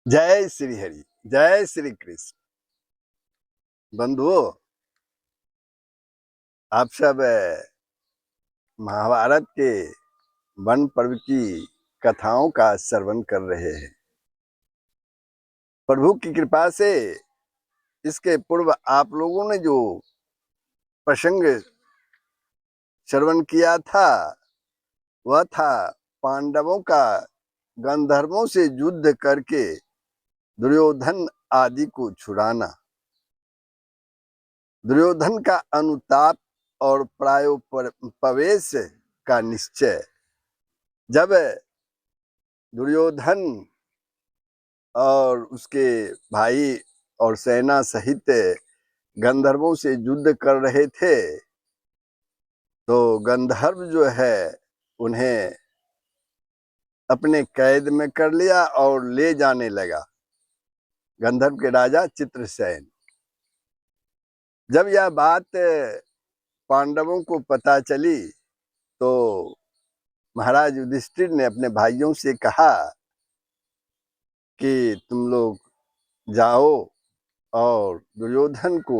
जय श्री हरि, जय श्री कृष्ण। बंधुओं, आप सब महाभारत के वन पर्व की कथाओं का श्रवण कर रहे हैं। प्रभु की कृपा से इसके पूर्व आप लोगों ने जो प्रसंग श्रवण किया था वह था पांडवों का गंधर्वों से युद्ध करके दुर्योधन आदि को छुड़ाना, दुर्योधन का अनुताप और प्रायोपवेश का निश्चय। जब दुर्योधन और उसके भाई और सेना सहित गंधर्वों से युद्ध कर रहे थे तो गंधर्व जो है उन्हें अपने कैद में कर लिया और ले जाने लगा गंधर्व के राजा चित्रसेन। जब यह बात पांडवों को पता चली तो महाराज युधिष्ठिर ने अपने भाइयों से कहा कि तुम लोग जाओ और दुर्योधन को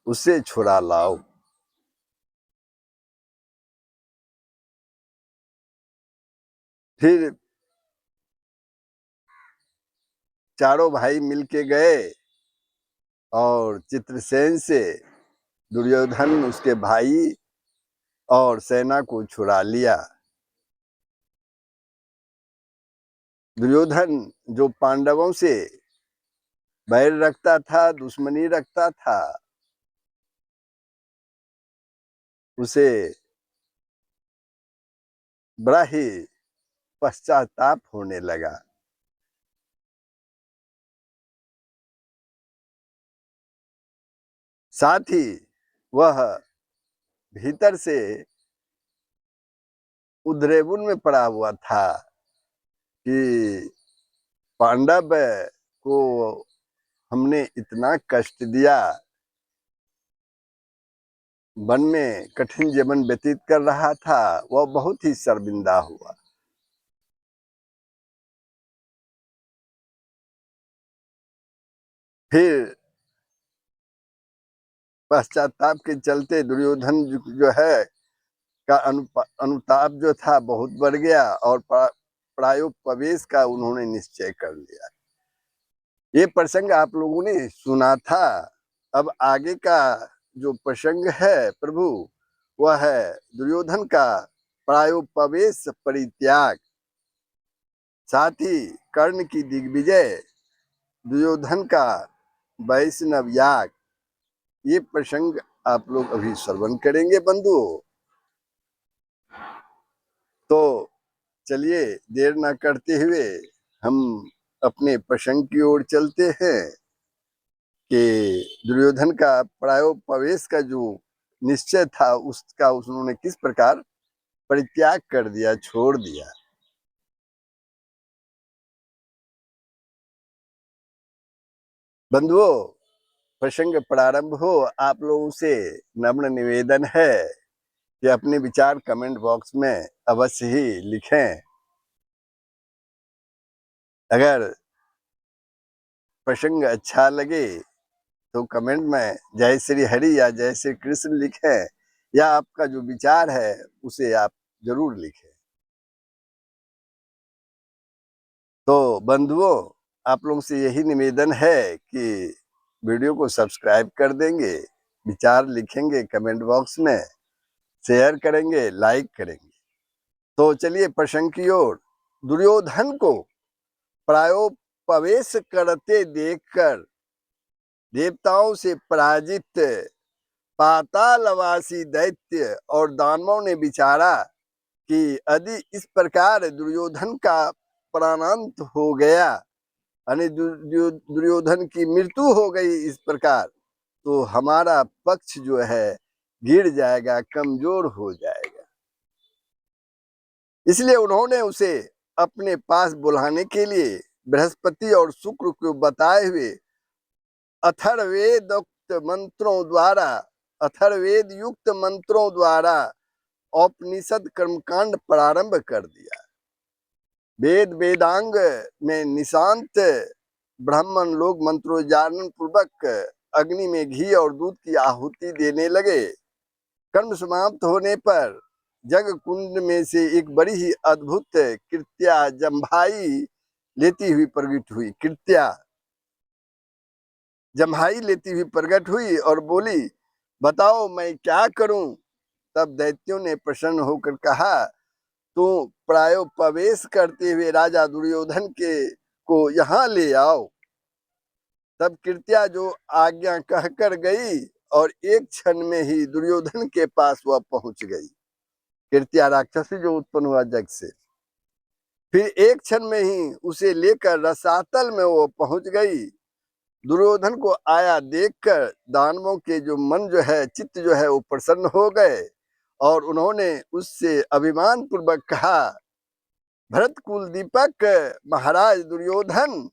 उससे छुड़ा लाओ। फिर चारों भाई मिलके गए और चित्रसेन से दुर्योधन, उसके भाई और सेना को छुड़ा लिया। दुर्योधन जो पांडवों से बैर रखता था, दुश्मनी रखता था, उसे बड़ा ही पश्चाताप होने लगा। साथ ही वह भीतर से उद्रेबुन में पड़ा हुआ था कि पांडव को हमने इतना कष्ट दिया, वन में कठिन जीवन व्यतीत कर रहा था, वह बहुत ही शर्मिंदा हुआ। फिर पश्चाताप के चलते दुर्योधन जो है का अनुताप जो था बहुत बढ़ गया और प्रायोपवेश का उन्होंने निश्चय कर लिया। ये प्रसंग आप लोगों ने सुना था। अब आगे का जो प्रसंग है प्रभु, वह है दुर्योधन का प्रायोपवेश परित्याग, साथ ही कर्ण की दिग्विजय, दुर्योधन का वैष्णव याग। ये प्रसंग आप लोग अभी श्रवण करेंगे बंधुओं। तो चलिए देर ना करते हुए हम अपने प्रसंग की ओर चलते हैं कि दुर्योधन का प्रायोपवेश का जो निश्चय था उसका उन्होंने किस प्रकार परित्याग कर दिया, छोड़ दिया। बंधुओं, प्रसंग प्रारंभ हो, आप लोगों से नम्र निवेदन है कि अपने विचार कमेंट बॉक्स में अवश्य ही लिखें। अगर प्रसंग अच्छा लगे तो कमेंट में जय श्री हरि या जय श्री कृष्ण लिखें, या आपका जो विचार है उसे आप जरूर लिखें। तो बंधुओं, आप लोगों से यही निवेदन है कि वीडियो को सब्सक्राइब कर देंगे, विचार लिखेंगे कमेंट बॉक्स में, शेयर करेंगे, लाइक करेंगे। तो चलिए प्रसंग की ओर। दुर्योधन को प्रायोपवेश करते देखकर देवताओं से पराजित पातालवासी दैत्य और दानवों ने विचारा कि यदि इस प्रकार दुर्योधन का प्राणांत हो गया, यानी दुर्योधन की मृत्यु हो गई इस प्रकार, तो हमारा पक्ष जो है गिर जाएगा, कमजोर हो जाएगा। इसलिए उन्होंने उसे अपने पास बुलाने के लिए बृहस्पति और शुक्र को बताए हुए अथर्वेदोक्त मंत्रों द्वारा, अथर्वेद युक्त मंत्रों द्वारा औपनिषद कर्मकांड प्रारंभ कर दिया। वेद वेदांग में निशांत ब्राह्मण लोग मंत्रोच्चारण पूर्वक अग्नि में घी और दूध की आहुति देने लगे। कर्म समाप्त होने पर जग कुंड में से एक बड़ी ही अद्भुत कृत्या जम्भाई लेती हुई प्रकट हुई। कृत्या जम्भाई लेती हुई प्रकट हुई और बोली, बताओ मैं क्या करूं? तब दैत्यों ने प्रसन्न होकर कहा, तो प्रायोपवेश करते हुए राजा दुर्योधन के को यहाँ ले आओ। तब कृत्या जो आज्ञा कहकर गई और एक क्षण में ही दुर्योधन के पास वह पहुंच गई। कृत्या राक्षसी जो उत्पन्न हुआ जग से, फिर एक क्षण में ही उसे लेकर रसातल में वो पहुंच गई। दुर्योधन को आया देखकर दानवों के जो मन जो है, चित्त जो है, वो प्रसन्न हो गए और उन्होंने उससे अभिमान पूर्वक कहा, भरत कुल दीपक महाराज दुर्योधन,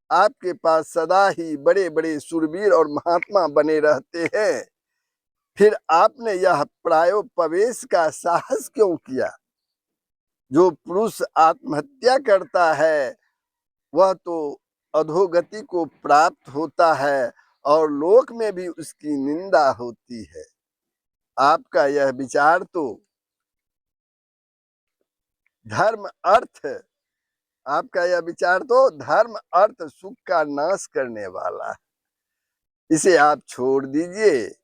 आपके पास सदा ही बड़े बड़े शूरवीर और महात्मा बने रहते हैं, फिर आपने यह प्रायोपवेश का साहस क्यों किया? जो पुरुष आत्महत्या करता है वह तो अधोगति को प्राप्त होता है और लोक में भी उसकी निंदा होती है। आपका यह विचार तो धर्म अर्थ आपका यह विचार तो धर्म अर्थ सुख का नाश करने वाला है। इसे आप छोड़ दीजिए।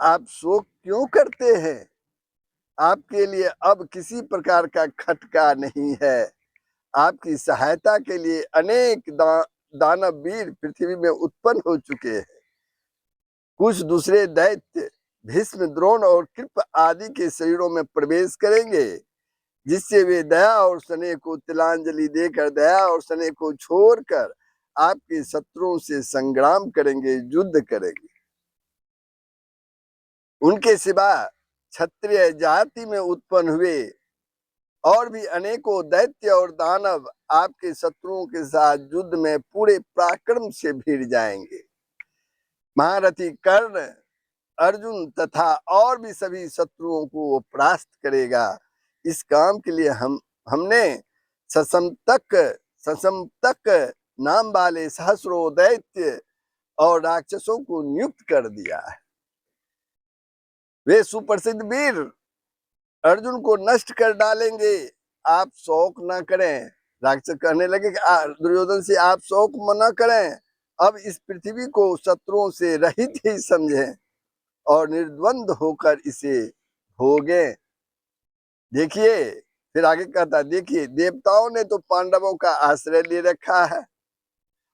आप शोक क्यों करते हैं? आपके लिए अब किसी प्रकार का खटका नहीं है। आपकी सहायता के लिए अनेक दानव वीर पृथ्वी में उत्पन्न हो चुके हैं। कुछ दूसरे दैत्य भीष्म, द्रोण और कृप आदि के शरीरों में प्रवेश करेंगे, जिससे वे दया और स्नेह को तिलांजलि देकर, दया और स्नेह को छोड़कर आपके शत्रुओं से संग्राम करेंगे, युद्ध करेंगे। उनके सिवा क्षत्रिय जाति में उत्पन्न हुए और भी अनेकों दैत्य और दानव आपके शत्रुओं के साथ युद्ध में पूरे पराक्रम से भिड़ जाएंगे। महारथी कर्ण, अर्जुन तथा और भी सभी शत्रुओं को वो परास्त करेगा। इस काम के लिए हमने ससंतक नाम वाले सहस्रों दैत्य और राक्षसों को नियुक्त कर दिया है। वे सुप्रसिद्ध वीर अर्जुन को नष्ट कर डालेंगे, आप शोक न करें। राक्षस कहने लगे कि दुर्योधन से, आप शोक न करें, अब इस पृथ्वी को शत्रुओं से रहित ही समझें और निर्द्वंद होकर इसे भोगे। देखिए, फिर आगे कहता, देखिए देवताओं ने तो पांडवों का आश्रय ले रखा है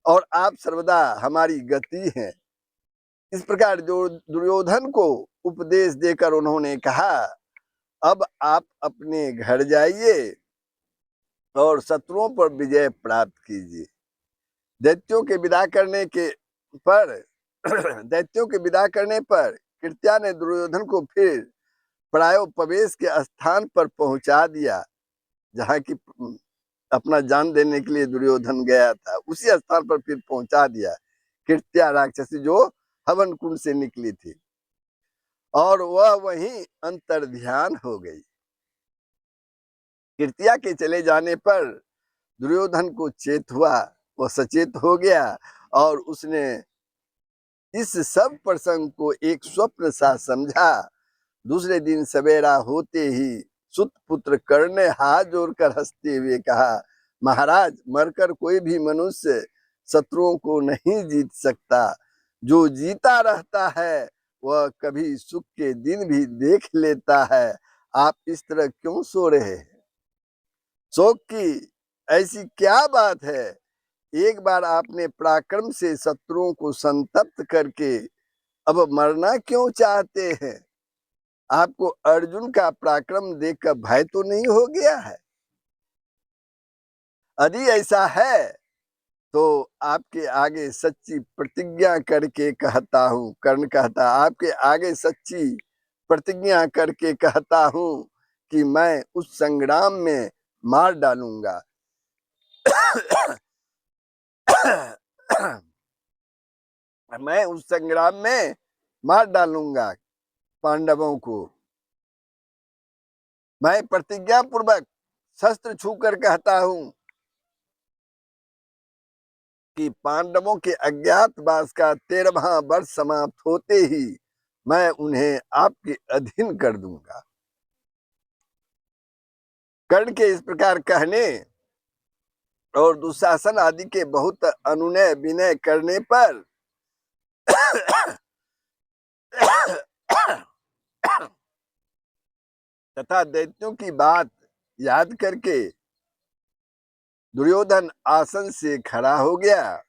और आप सर्वदा हमारी गति हैं। इस प्रकार जो दुर्योधन को उपदेश देकर उन्होंने कहा, अब आप अपने घर जाइए और शत्रुओं पर विजय प्राप्त कीजिए। दैत्यों के विदा करने के पर दैत्यों के विदा करने पर कृत्या ने दुर्योधन को फिर प्रायोपवेश के स्थान पर पहुंचा दिया, जहाँ की अपना जान देने के लिए दुर्योधन गया था, उसी स्थान पर फिर पहुंचा दिया। कृत्या राक्षसी जो हवन कुंड से निकली थी और वह वहीं अंतर्ध्यान हो गई। कृत्या के चले जाने पर दुर्योधन को चेत हुआ, वह सचेत हो गया और उसने इस सब प्रसंग को एक स्वप्न सा समझा। दूसरे दिन सवेरा होते ही सुत पुत्र कर्ण ने हाथ जोड़कर हंसते हुए कहा, महाराज, मरकर कोई भी मनुष्य शत्रुओं को नहीं जीत सकता। जो जीता रहता है वह कभी सुख के दिन भी देख लेता है। आप इस तरह क्यों सो रहे हैं? शोक की ऐसी क्या बात है? एक बार आपने पराक्रम से शत्रुओं को संतप्त करके अब मरना क्यों चाहते हैं? आपको अर्जुन का पराक्रम देखकर भय तो नहीं हो गया है? यदि ऐसा है तो आपके आगे सच्ची प्रतिज्ञा करके कहता हूँ, कर्ण कहता, आपके आगे सच्ची प्रतिज्ञा करके कहता हूँ कि मैं उस संग्राम में मार डालूंगा। मैं उस संग्राम में मार डालूंगा पांडवों को। मैं प्रतिज्ञा पूर्वक शस्त्र छूकर कहता हूं कि पांडवों के अज्ञातवास का 13वां वर्ष समाप्त होते ही मैं उन्हें आपके अधीन कर दूंगा। कर्ण के इस प्रकार कहने और दुशासन आदि के बहुत अनुनय विनय करने पर तथा दैत्यों की बात याद करके दुर्योधन आसन से खड़ा हो गया।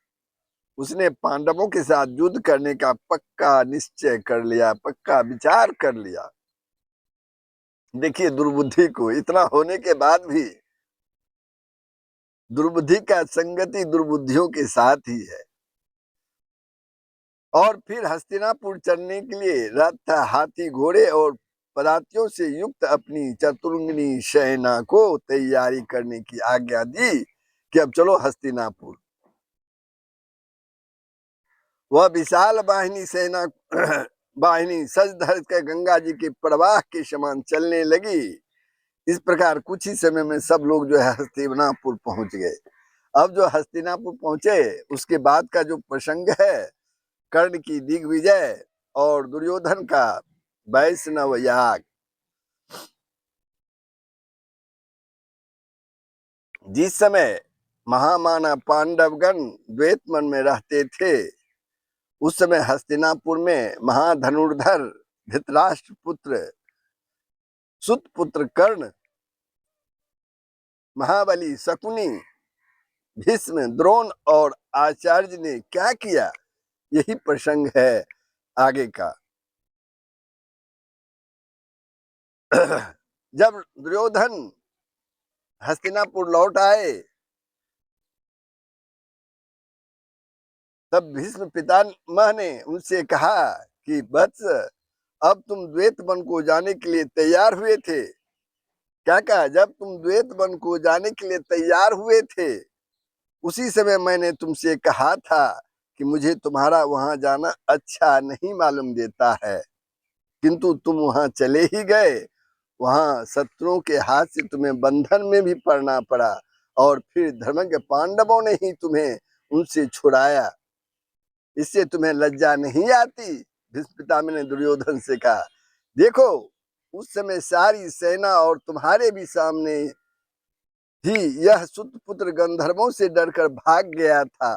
उसने पांडवों के साथ युद्ध करने का पक्का निश्चय कर लिया, पक्का विचार कर लिया। देखिए दुर्बुद्धि को, इतना होने के बाद भी दुर्बुद्धि का संगति दुर्बुद्धियों के साथ ही है। और फिर हस्तिनापुर चलने के लिए रथ, हाथी, घोड़े और पदातियों से युक्त अपनी चतुरंगिनी सेना को तैयारी करने की आज्ञा दी कि अब चलो हस्तिनापुर। वह विशाल वाहिनी सेना वाहिनी सज धज कर गंगा जी के प्रवाह के समान चलने लगी। इस प्रकार कुछ ही समय में सब लोग जो है हस्तिनापुर पहुंच गए। अब जो हस्तिनापुर पहुंचे उसके बाद का जो प्रसंग है, कर्ण की दिग्विजय और दुर्योधन का वैष्णव याग। जिस समय महामाना पांडवगण द्वैत मन में रहते थे, उस समय हस्तिनापुर में महाधनुर्धर धृतराष्ट्र पुत्र सुत पुत्र कर्ण, महाबली शकुनी, भीष्म, द्रोण और आचार्य ने क्या किया, यही प्रसंग है आगे का। जब दुर्योधन हस्तिनापुर लौट आए तब भीष्म पितामह ने उनसे कहा कि वत्स, अब तुम द्वैत वन को जाने के लिए तैयार हुए थे। क्या कहा? जब तुम द्वैत वन को जाने के लिए तैयार हुए थे, उसी समय मैंने तुमसे कहा था कि मुझे तुम्हारा वहां जाना अच्छा नहीं मालूम देता है, किंतु तुम वहां चले ही गए। वहां शत्रुओं के हाथ से तुम्हें बंधन में भी पड़ना पड़ा और फिर धर्मज्ञ पांडवों ने ही तुम्हें उनसे छुड़ाया। इससे तुम्हें लज्जा नहीं आती? भीष्म पितामह ने दुर्योधन से कहा, देखो उस समय सारी सेना और तुम्हारे भी सामने ही यह सुतपुत्र गंधर्वों से डरकर भाग गया था।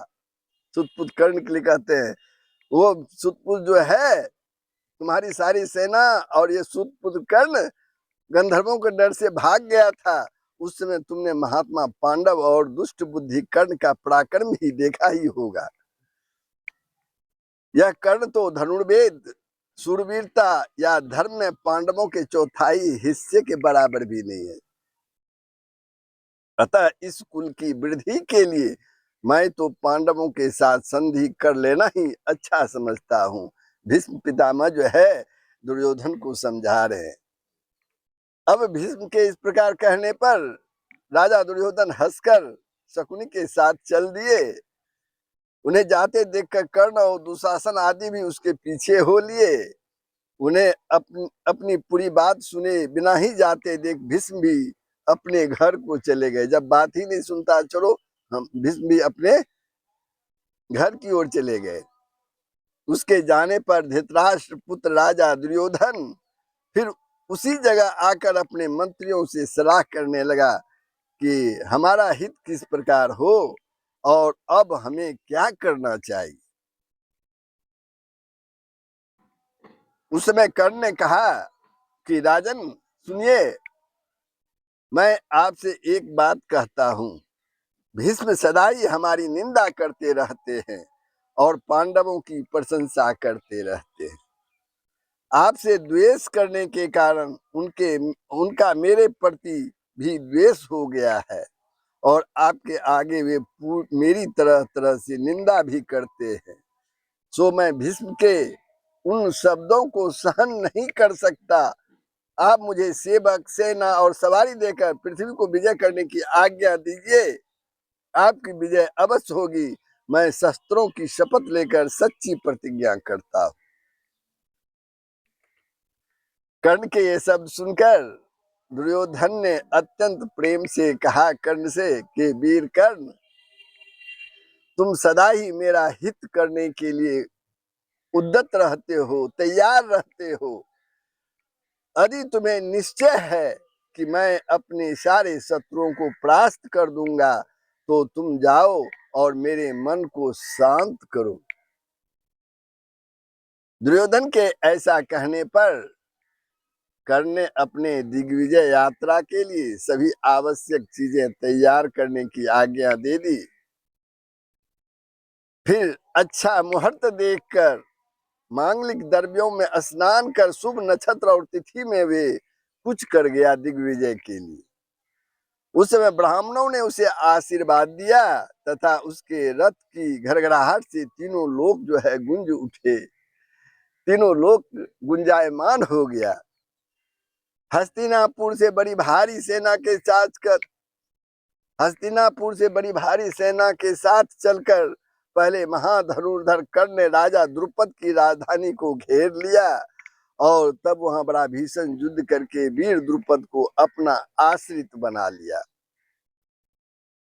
सुतपुत्र कर्ण के लिए कहते हैं, वो सुतपुत्र जो है तुम्हारी सारी सेना और ये सुतपुत्र कर्ण गंधर्वों के डर से भाग गया था। उस समय तुमने महात्मा पांडव और दुष्ट बुद्धि कर्ण का पराक्रम ही देखा ही होगा। यह कर्ण तो धनुर्वेद, शूरवीरता या धर्म में पांडवों के चौथाई हिस्से के बराबर भी नहीं है। अतः इस कुल की वृद्धि के लिए मैं तो पांडवों के साथ संधि कर लेना ही अच्छा समझता हूँ। भीष्म पितामह जो है दुर्योधन को समझा रहे हैं। अब भीष्म के इस प्रकार कहने पर राजा दुर्योधन हंसकर शकुनी के साथ चल दिए। उन्हें जाते देखकर कर्ण और दुशासन आदि भी उसके पीछे हो लिए। उन्हें अपनी पूरी बात सुने बिना ही जाते देख भीष्म भी अपने घर को चले गए। जब बात ही नहीं सुनता, चलो हम भीष्म भी अपने घर की ओर चले गए। उसके जाने पर धृतराष्ट्र पुत्र राजा दुर्योधन फिर उसी जगह आकर अपने मंत्रियों से सलाह करने लगा कि हमारा हित किस प्रकार हो और अब हमें क्या करना चाहिए। उस समय कर्ण ने कहा कि राजन सुनिए, मैं आपसे एक बात कहता हूँ। भीष्म सदा ही हमारी निंदा करते रहते हैं और पांडवों की प्रशंसा करते रहते हैं। आपसे द्वेष करने के कारण उनका मेरे प्रति भी द्वेष हो गया है और आपके आगे वे मेरी तरह तरह से निंदा भी करते हैं। सो मैं भीष्म के उन शब्दों को सहन नहीं कर सकता। आप मुझे सेवक, सेना और सवारी देकर पृथ्वी को विजय करने की आज्ञा दीजिए। आपकी विजय अवश्य होगी। मैं शस्त्रों की शपथ लेकर सच्ची प्रतिज्ञा करता हूँ। कर्ण के ये शब्द सुनकर दुर्योधन ने अत्यंत प्रेम से कहा कर्ण से कि वीर कर्ण, तुम सदा ही मेरा हित करने के लिए उद्यत रहते हो, तैयार रहते हो। यदि तुम्हें निश्चय है कि मैं अपने सारे शत्रुओं को परास्त कर दूंगा, तो तुम जाओ और मेरे मन को शांत करो। दुर्योधन के ऐसा कहने पर कर्ण ने अपने दिग्विजय यात्रा के लिए सभी आवश्यक चीजें तैयार करने की आज्ञा दे दी। फिर अच्छा मुहूर्त देखकर मांगलिक द्रव्यों में स्नान कर शुभ नक्षत्र और तिथि में वे कुछ कर गया दिग्विजय के लिए। उस समय ब्राह्मणों ने उसे आशीर्वाद दिया तथा उसके रथ की घड़घड़ाहट से तीनों लोग जो है गुंज उठे, तीनों लोग गुंजायमान हो गया। हस्तिनापुर से बड़ी भारी सेना के साथ चलकर पहले महाधनुर्धर कर्ण ने राजा द्रुपद की राजधानी को घेर लिया और तब वहां बड़ा भीषण युद्ध करके वीर द्रुपद को अपना आश्रित बना लिया।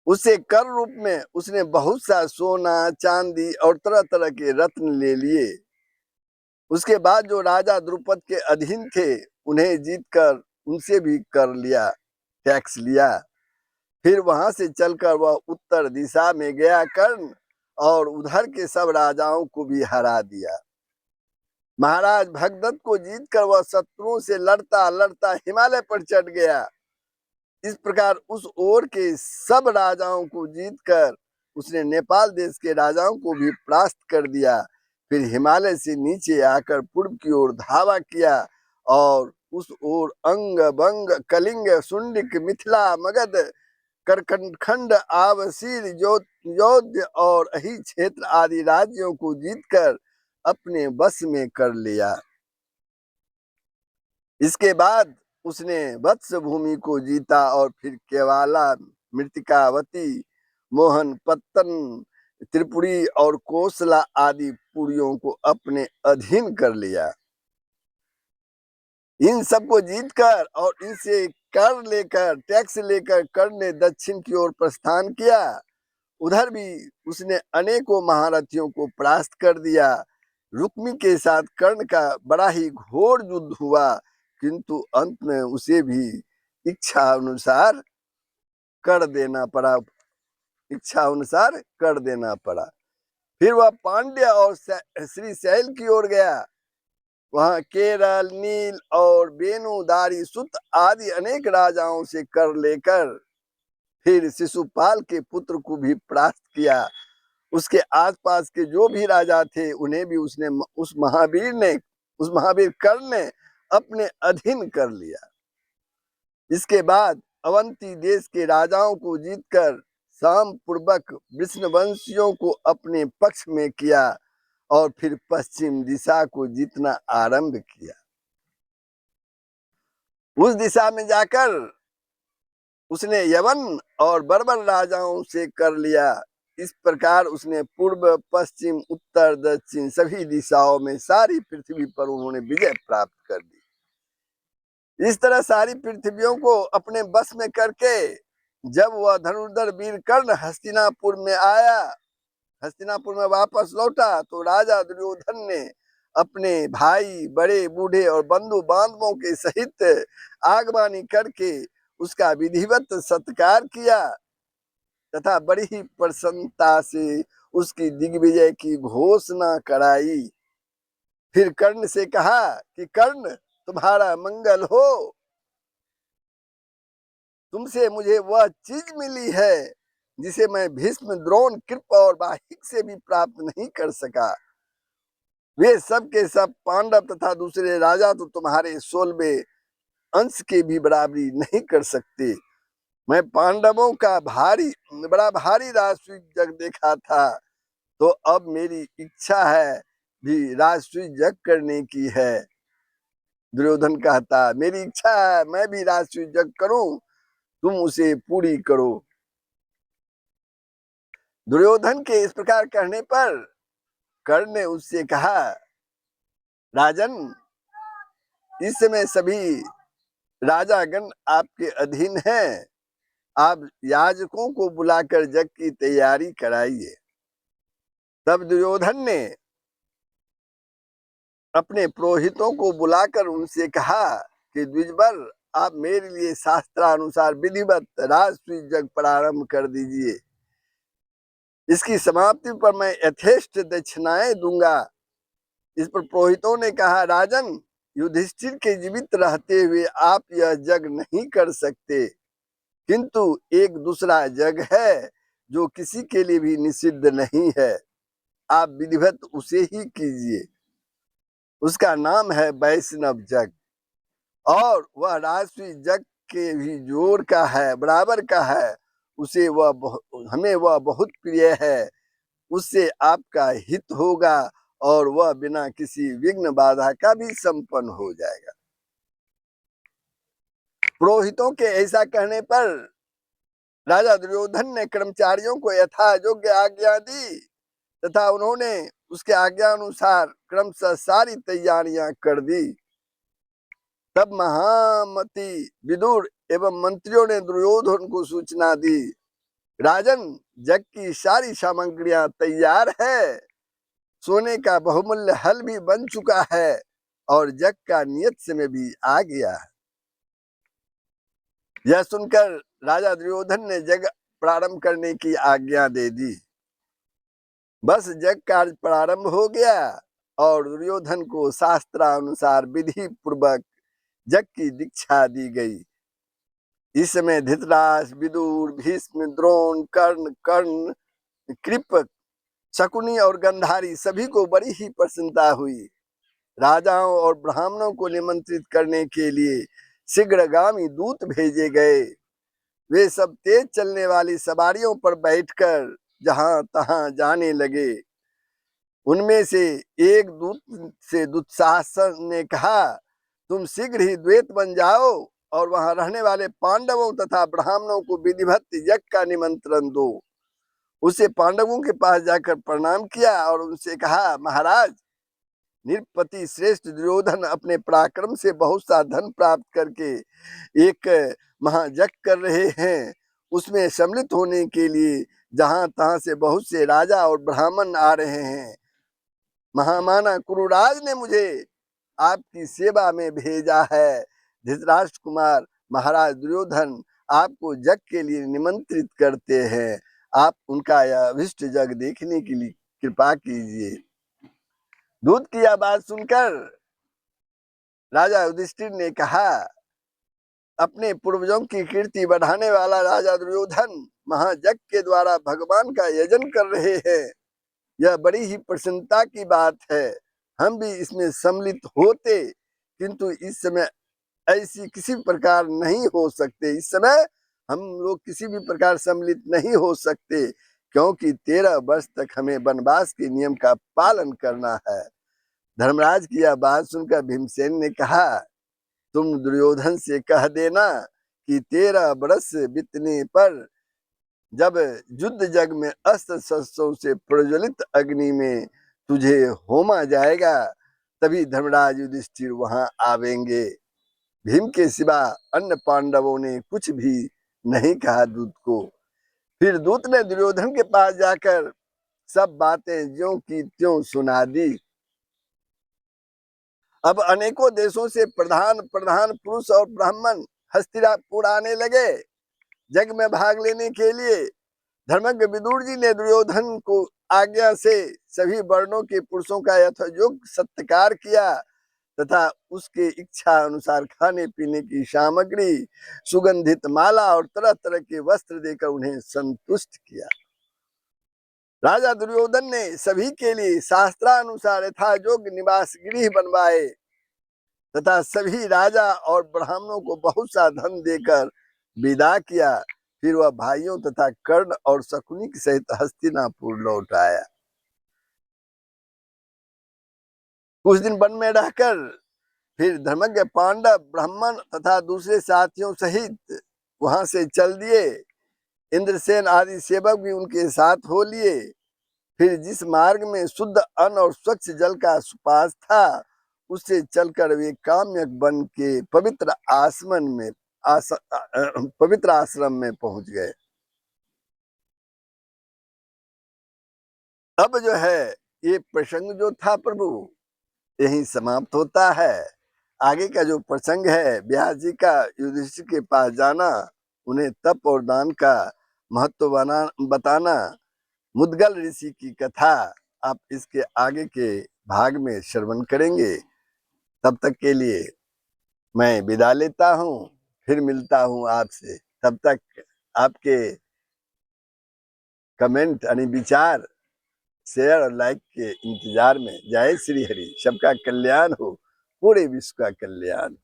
उसे कर रूप में उसने बहुत सा सोना चांदी और तरह तरह के रत्न ले लिए। उसके बाद जो राजा द्रुपद के अधीन थे उन्हें जीतकर उनसे भी कर लिया, टैक्स लिया। फिर वहां से चलकर वह उत्तर दिशा में गया कर्ण और उधर के सब राजाओं को भी हरा दिया। महाराज भगदत्त को जीतकर वह शत्रुओं से लड़ता लड़ता हिमालय पर चढ़ गया। इस प्रकार उस ओर के सब राजाओं को जीतकर उसने नेपाल देश के राजाओं को भी परास्त कर दिया। फिर हिमालय से नीचे आकर पूर्व की ओर धावा किया और उस ओर अंग बंग कलिंग सुंडिक मिथिला मगध करखंड आवसीर योध्य और अही क्षेत्र आदि राज्यों को जीतकर अपने बस में कर लिया। इसके बाद उसने वत्स भूमि को जीता और फिर केवाला, मृतिकावती, मोहन पत्तन, त्रिपुरी और कोसला आदि पुरियों को अपने अधीन कर लिया। इन सबको जीतकर और इनसे कर लेकर टैक्स लेकर कर्ण ने दक्षिण की ओर प्रस्थान किया। उधर भी उसने अनेकों महारथियों को परास्त कर दिया। रुक्मी के साथ कर्ण का बड़ा ही घोर युद्ध हुआ, किंतु अंत में उसे भी इच्छा अनुसार कर देना पड़ा। फिर वह पांड्य और श्री शैल की ओर गया। वहां केरल, नील और बेनुदारी सुत आदि अनेक राजाओं से कर लेकर फिर शिशुपाल के पुत्र को भी परास्त किया। उसके आसपास के जो भी राजा थे उन्हें भी उसने उस महावीर कर्ण ने अपने अधीन कर लिया। इसके बाद अवंती देश के राजाओं को जीतकर शाम पूर्वक विष्णुवंशियों को अपने पक्ष में किया और फिर पश्चिम दिशा को जीतना आरंभ किया। उस दिशा में जाकर उसने यवन और बर्बर राजाओं से कर लिया। इस प्रकार उसने पूर्व, पश्चिम, उत्तर, दक्षिण सभी दिशाओं में सारी पृथ्वी पर उन्होंने विजय प्राप्त कर दी। इस तरह सारी पृथ्वियों को अपने बस में करके जब वह धनुर्धर वीर कर्ण हस्तिनापुर में वापस लौटा, तो राजा दुर्योधन ने अपने भाई, बड़े बूढ़े और बंधु बांधवों के सहित आगवानी करके उसका विधिवत सत्कार किया तथा बड़ी ही प्रसन्नता से उसकी दिग्विजय की घोषणा कराई। फिर कर्ण से कहा कि कर्ण, तुम्हारा मंगल हो। तुमसे मुझे वह चीज मिली है जिसे मैं भीष्म, द्रोण, कृप और वाहिक से भी प्राप्त नहीं कर सका। वे सब के सब पांडव तथा दूसरे राजा तो तुम्हारे 16वें अंश के भी बराबरी नहीं कर सकते। मैं पांडवों का बड़ा भारी राजसूय यज्ञ देखा था, तो अब मेरी इच्छा है भी राजसूय यज्ञ करने की है। दुर्योधन कहता, मेरी इच्छा है मैं भी राजसूय यज्ञ करूं, तुम उसे पूरी करो। दुर्योधन के इस प्रकार कहने पर कर्ण ने उससे कहा, राजन, इस समय सभी राजागण आपके अधीन हैं, आप याजकों को बुलाकर यज्ञ की तैयारी कराइए। तब दुर्योधन ने अपने पुरोहितों को बुलाकर उनसे कहा कि द्विजवर, आप मेरे लिए शास्त्रानुसार विधिवत राजसूय यज्ञ प्रारंभ कर दीजिए। इसकी समाप्ति पर मैं यथेष्ट दक्षिणाएं दूंगा। इस पर पुरोहितों ने कहा, राजन, युधिष्ठिर के जीवित रहते हुए आप यह यज्ञ नहीं कर सकते, किंतु एक दूसरा यज्ञ है जो किसी के लिए भी निषिद्ध नहीं है, आप विधिवत उसे ही कीजिए। उसका नाम है वैष्णव यज्ञ, और वह राजसूय यज्ञ के भी जोर का है, बराबर का है। हमें वह बहुत प्रिय है। उससे आपका हित होगा और वह बिना किसी विघ्न बाधा का भी संपन्न हो जाएगा। पुरोहितों के ऐसा कहने पर राजा दुर्योधन ने कर्मचारियों को यथायोग्य आज्ञा दी तथा उन्होंने उसके आज्ञा अनुसार क्रमशः सारी तैयारियां कर दी। तब महामती विदुर एवं मंत्रियों ने दुर्योधन को सूचना दी, राजन, यज्ञ की सारी सामग्रियां तैयार है, सोने का बहुमूल्य हल भी बन चुका है और यज्ञ का नियत समय भी आ गया है। यह सुनकर राजा दुर्योधन ने यज्ञ प्रारंभ करने की आज्ञा दे दी। बस यज्ञ कार्य प्रारंभ हो गया और दुर्योधन को शास्त्रानुसार विधि पूर्वक यज्ञ की दीक्षा दी गई। इस समय धृतराष्ट्र, विदुर, भीष्म, द्रोण, कर्ण, कृप, शकुनी और गंधारी सभी को बड़ी ही प्रसन्नता हुई। राजाओं और ब्राह्मणों को निमंत्रित करने के लिए शीघ्रगामी दूत भेजे गए। वे सब तेज चलने वाली सवारियों पर बैठकर जहां तहां जाने लगे। उनमें से एक दूत से दुस्शासन ने कहा, तुम शीघ्र ही द्वैत बन जाओ और वहां रहने वाले पांडवों तथा ब्राह्मणों को विधिवत यज्ञ का निमंत्रण दो। उसे पांडवों के पास जाकर प्रणाम किया और उनसे कहा, महाराज, निरपति श्रेष्ठ दुर्योधन अपने पराक्रम से बहुत सा धन प्राप्त करके एक महायज्ञ कर रहे हैं। उसमें सम्मिलित होने के लिए जहां तहां से बहुत से राजा और ब्राह्मण आ रहे हैं। महामाना कुरुराज ने मुझे आपकी सेवा में भेजा है। धृतराष्ट्र कुमार महाराज दुर्योधन आपको यज्ञ के लिए निमंत्रित करते हैं। आप उनका यह अभिष्ट यज्ञ देखने के लिए कृपा कीजिए। दूत की यह बात सुनकर राजा युधिष्ठिर ने कहा, अपने पूर्वजों की कीर्ति बढ़ाने वाला राजा दुर्योधन महायज्ञ के द्वारा भगवान का यजन कर रहे हैं। यह बड़ी ही प्रसन्नता की बात है। हम भी इसमें सम्मिलित होते, किंतु इस समय ऐसी किसी प्रकार नहीं हो सकते। इस समय हम लोग किसी भी प्रकार सम्मिलित नहीं हो सकते, क्योंकि 13 वर्ष तक हमें वनवास के नियम का पालन करना है। धर्मराज की यह बात सुनकर भीमसेन ने कहा, तुम दुर्योधन से कह देना कि 13 वर्ष बीतने पर जब युद्ध जग में अस्त्र शस्त्रों से प्रज्वलित अग्नि में तुझे होमा जाएगा, तभी धर्मराज युधिष्ठिर वहां आवेंगे। भीम के सिवा अन्य पांडवों ने कुछ भी नहीं कहा दूत को। फिर दूत ने दुर्योधन के पास जाकर सब बातें ज्यों की त्यों सुना दी। अब अनेकों देशों से प्रधान प्रधान पुरुष और ब्राह्मण हस्तिनापुर आने लगे यज्ञ में भाग लेने के लिए। धर्मज्ञ विदुर जी ने दुर्योधन को आज्ञा से सभी वर्णों के पुरुषों का यथोचित सत्कार किया तथा उसके इच्छा अनुसार खाने पीने की सामग्री, सुगंधित माला और तरह तरह के वस्त्र देकर उन्हें संतुष्ट किया। राजा दुर्योधन ने सभी के लिए शास्त्रानुसार यथायोग्य निवास गृह बनवाए तथा सभी राजा और ब्राह्मणों को बहुत सा धन देकर विदा किया। फिर वह भाइयों तथा कर्ण और शकुनी के सहित हस्तिनापुर लौट आया। कुछ दिन वन में रहकर फिर धर्मज्ञ पांडव, ब्राह्मण तथा दूसरे साथियों सहित वहां से चल दिए। इंद्रसेन आदि सेवक भी उनके साथ हो लिए। फिर जिस मार्ग में शुद्ध अन्न और स्वच्छ जल का सुपास था, उससे चलकर वे काम्यक बन के पवित्र पवित्र आश्रम में पहुंच गए। अब जो है ये प्रसंग जो था प्रभु यही समाप्त होता है। आगे का जो प्रसंग है व्यास जी का युधिष्ठिर के पास जाना, उन्हें तप और दान का महत्व बताना, मुद्गल ऋषि की कथा आप इसके आगे के भाग में श्रवण करेंगे। तब तक के लिए मैं विदा लेता हूँ, फिर मिलता हूँ आपसे। तब तक आपके कमेंट यानी विचार, शेयर और लाइक के इंतजार में। जय श्री हरि। सबका कल्याण हो, पूरे विश्व का कल्याण।